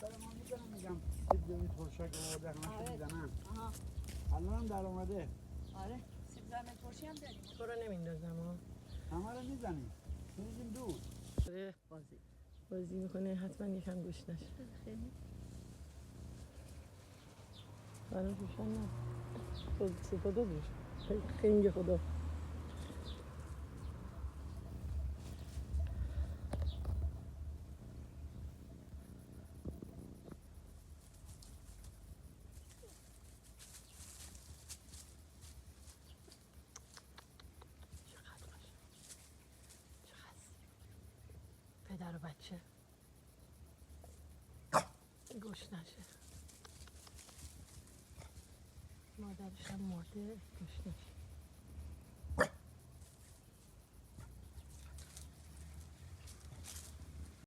دختر ما میزنم میگم سیب زمینی ترشک آورده همه میزنم. الان هم در اومده. آره سیب زمینی ترشی هم داریم. تو رو نمیندازم ها. همه رو میزنیم. میریزیم دور. داره بازی میکنه حتما یکم گوش نشه. خیلی برای روشن نه. استفاده دوش. خنگ خدا. پدر و بچه گوش نشه. مادرش هم مرده گوش نشه.